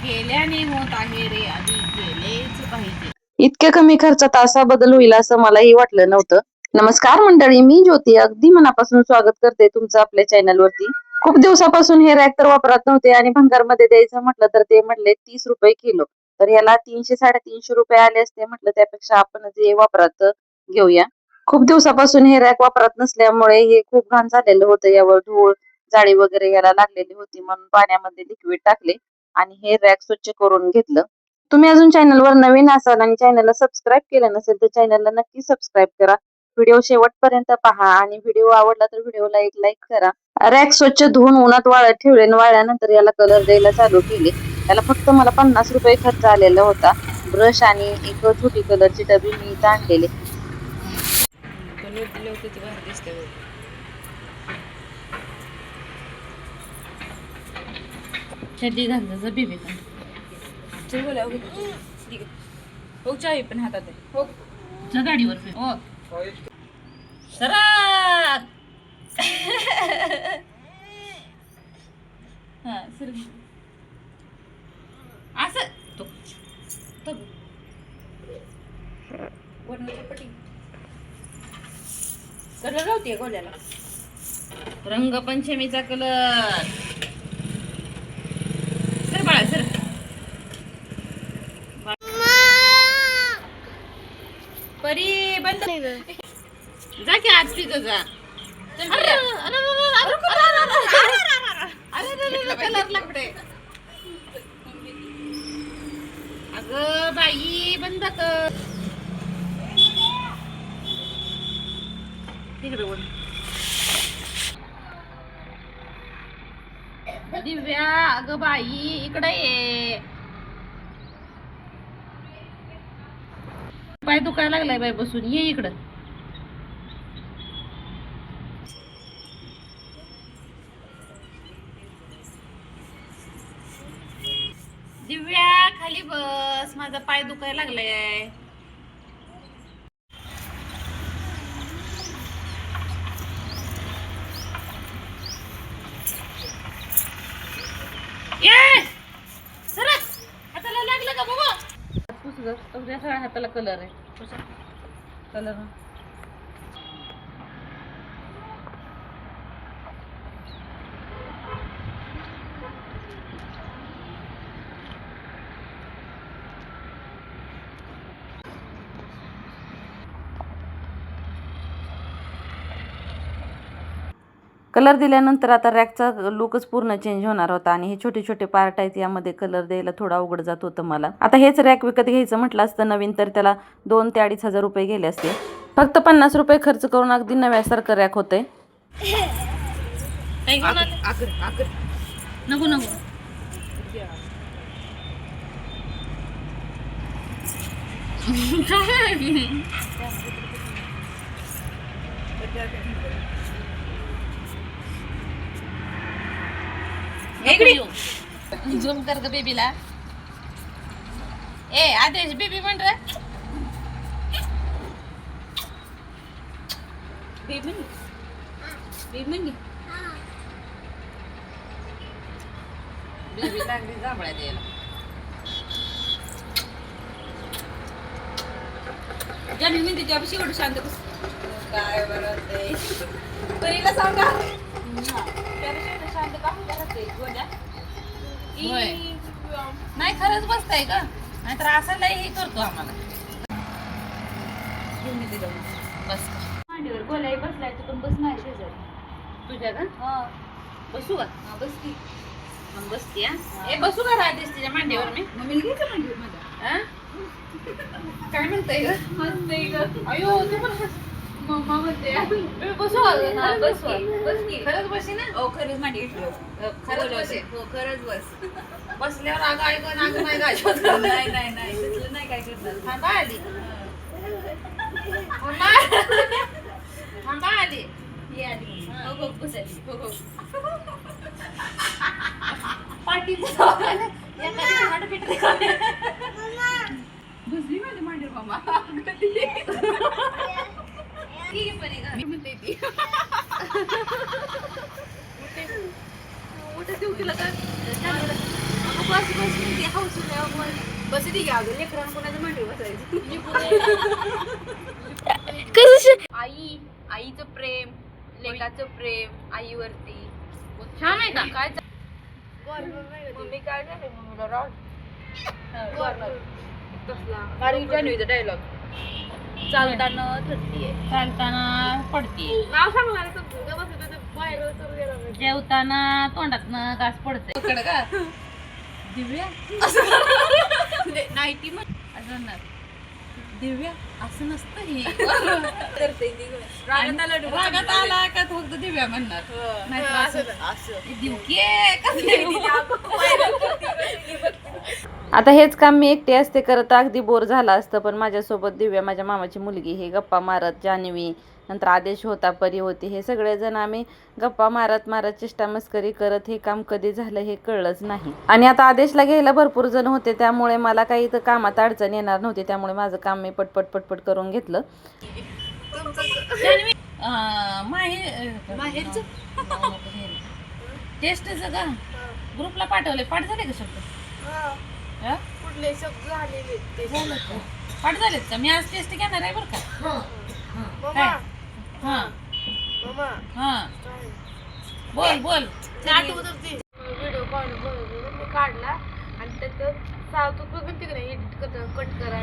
केल्याने होत आहे रे, आधी केलेच पाहिजे. इतक्या कमी खर्चात असा बदल होईल असं मलाही वाटलं नव्हतं. नमस्कार मंडळी, मी ज्योती अगदी मनापासून स्वागत करते तुमचं आपल्या चॅनल वरती. खूप दिवसापासून हे रॅक तर वापरत नव्हते आणि भंगारमध्ये द्यायचं म्हटलं तर ते म्हटले 30 रुपये किलो. तर याला 300-350 रुपये आले असते. म्हटलं त्यापेक्षा आपण जे वापरात घेऊया. खूप दिवसापासून हे रॅक वापरत नसल्यामुळे हे खूप घाण झालेलं होतं. यावर धूळ जाळी वगैरे याला लागलेली होती, म्हणून पाण्यामध्ये लिक्विड टाकले आणि हे रॅक स्वच्छ करून घेतलं. तुम्ही अजून चॅनलवर नवीन असाल आणि चॅनलला सबस्क्राईब केलं नसेल तर चॅनलला नक्की सबस्क्राईब करा. व्हिडिओ शेवटपर्यंत पहा आणि व्हिडिओ आवडला तर व्हिडिओला एक लाईक करा. रॅक स्वच्छ धुवून उन्हात वाळत ठेवले. वाळल्यानंतर याला कलर द्यायला चालू केले. त्याला फक्त मला 50 रुपये खर्च आलेला होता. ब्रश आणि एक छोटी कलरची डबी मी इथं आणलेली. छडी घालण्याचं बेबी पण हो, चावी पण हातात आहे हो. गाडीवर हो सरा हा सर असं तो पट्टी कलर लावते गोल्याला. रंगपंचमीचा कलर सर बाळा सर. परी बंद जा की आज तिथं जा. कलर लागते अगं बाई, बंद कर तिकडे बोल. दिव्या अगं बाई इकडे ये. पाय दुखायला लागलाय बाई बसून, ये इकडं. दिव्या खाली बस, माझा पाय दुखायला लागलाय. ये सरक, हाताला लागलं का बाबा? तुझ्या सगळ्या हाताला कलर आहे. कलर कलर दिल्यानंतर आता रॅकचा लुकच पूर्ण चेंज होणार होता आणि हे छोटे छोटे पार्ट आहेत, यामध्ये कलर द्यायला थोडा अवघड जात होतं मला. आता हेच रॅक विकत घ्यायचं म्हटलं असतं नवीन तर त्याला 2 ते 2.5 हजार रुपये गेले असते. फक्त 50 रुपये खर्च करून अगदी नव्यासारखं रॅक होते. नको नको झूम कर ग बेबीला. ए आदेश बेबी म्हण रे. बेबी बेबी बेबी लागली जांभळ्या द्यायला. जाणून मी तिच्यापाशी एवढं शांत बस काय बरं ते परीला सांगा त्यापेक्षा शांत का होते गोल्या. नाही खरंच बसताय का, नाहीतर असं लई हे करतो आम्हाला. बस मांडीवर गोल्याही बसलाय, तू पण बस नाही शेजारी तुझ्या का. बसू का? बस की मग बसती. ए बसू का राहतेस तिच्या मांडीवर? मी मम्मीला घ्यायचं मांडीवर माझ्या. काय म्हणताय ग? म्हणते ग अयो ते पण मम्मा म्हणते बसू. बस बस की खरंच बसी ना. हो खरंच मांडी घेतली. खरंच बसे. हो खरंच बस. बसल्यावर अगं ऐक नाग नाही गायत. नाही नाही नाही तसलं नाही काय करणार. थांबा आली थांबा आली ये आली. हो हो बसली. हो हो पाठी बसली माझ्या मांडीवर. मामा की परी ग. मी म्हणते ती. मोठं देऊ तिला का? अगं बस बस म्हणते हौस नाही बस ती घ्या अगं लेकरांना कोणाचं मांडीवर बसायचं. आईचं प्रेम, लेकाचं प्रेम आईवरती छान आहे का? काय मम्मी काय झालं मम्मीला राव डायलॉग चालताना थरतीये चालताना पडतीये नाव सांगणार जेवताना तोंडातनं घास पडतंय का दिव्या नाही ती असं दिव्या असं नसतं हे करते रागात आला का फक्त दिव्या म्हणणार आता हेच काम मी एकटी असते करत अगदी बोर झाला असतं, पण माझ्यासोबत दिव्या माझ्या मामाची मुलगी हे गप्पा मारत, जान्हवी नंतर आदेश होता, परी होती, हे सगळेजण आम्ही गप्पा मारत मारत चेष्टा मस्करी करत हे काम कधी झालं हे कळलंच नाही. आणि आता आदेशला घ्यायला भरपूर जण होते, त्यामुळे मला काही इथं कामात अडचण येणार नव्हती, त्यामुळे माझं काम मी पटपट पटपट करून घेतलं. टेस्टचं का ग्रुपला पाठवले पाठ झाले का शब्द कुठले शब्द झालेले पाठ झालेत का? मी आज टेस्ट घेणार आहे बरं का. बोल बोल व्हिडिओ काढला आणि त्याच्यात सावतूक बघून तिकडे एडिट करता कट करा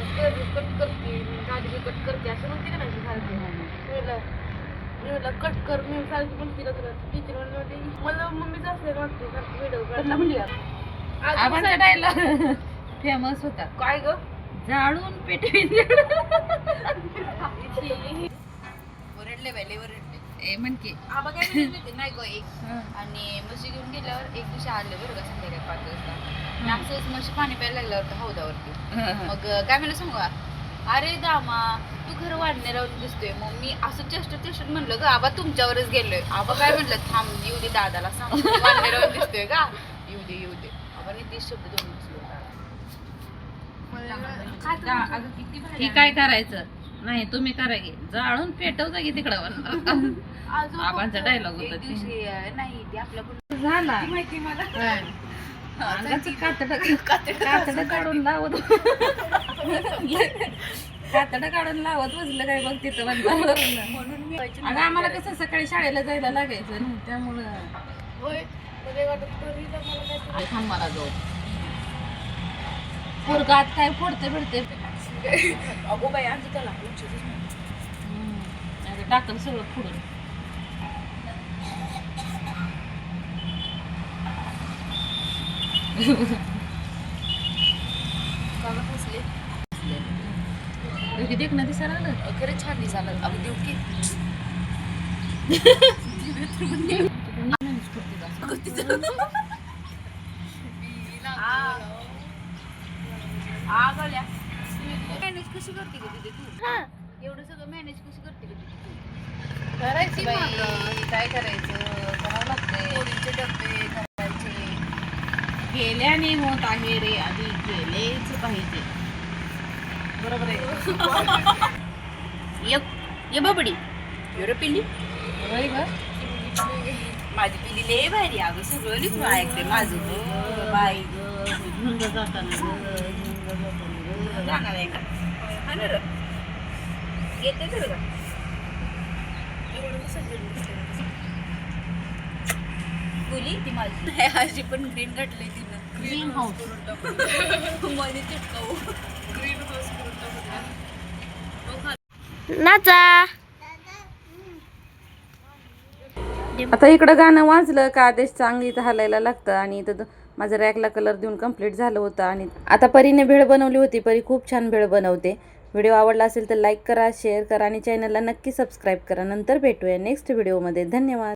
कट करते गाडी कट करते असं म्हणते का नाही सारखे मी कट कर मी सारखी पण तिला टीचर म्हणते मला मम्मीच असले वाटते सारखं व्हिडिओ काढला आबांचा डायलॉग फेमस होता काय ग जाळून पेटवीन वरडले बायले वरडले ए म्हण की आबा काय म्हणते नाही गो एक आणि म्हशी घेऊन गेल्यावर एक दिवशी आले बरं का संध्याकाळी 5 वाजता असंच म्हशी पाणी प्यायला लागल्यावर हौदावरती मग काय म्हणलं सांगू का अरे दामा तू घर वाढणे राहून दिसतोय मग मी असं चेष्ट म्हणलं ग आबा तुमच्यावरच गेलोय आबा काय म्हणलं थांब येऊ दे दादाला सांग वाढणे राहून दिसतोय का येऊ दे आबाने 30 शब्द दोन की काय करायचं नाही तुम्ही करा की जाळून पेटवता की तिकडं आबांचा डायलॉग होता नाही ते आपल्या झाला माहिती मला कातडं काढून लावत बसलं काय बघ तिथं म्हणून अगं आम्हाला कसं सकाळी शाळेला जायला लागायचं ना त्यामुळं मला जाऊ पोरगात काय फोडते फिरते अगो बाई आमचं त्याला टाकल सगळं फोडून देख ना दिसायला लागलं खरंच छान दिसायला अगं देऊ की मॅनेज कशी करते का तिथे तू एवढं सगळं मॅनेज कशी करते का तिथे करायची बाई काय करायचं करावं लागतंय पोळीचे डबे करायचे केल्याने होत आहे रे आधी केलेच पाहिजे बरोबर आहे ये बाबडी एवढं पिंडी होय ग माझी पिंडी लय भारी अगं सगळं लिखून ऐकते माझं बाई ग जाताना जाणार आहे का येते तर का बोली ती माझी आजी पण ग्रीन घातली तिनं ग्रीन हाऊस मध्ये चिटकावू ग्रीन हाऊस नाचा आता इकडं गाणं वाजलं का आदेश चांगली इथं हलायला लागतं आणि इथं माझं रॅकला कलर देऊन कंप्लीट झालं होतं. आणि आता परीने भेळ बनवली होती. परी खूप छान भेळ बनवते. व्हिडिओ आवडला असेल तर लाईक करा, शेअर करा आणि चॅनलला नक्की सबस्क्राईब करा. नंतर भेटूया नेक्स्ट व्हिडिओमध्ये. धन्यवाद.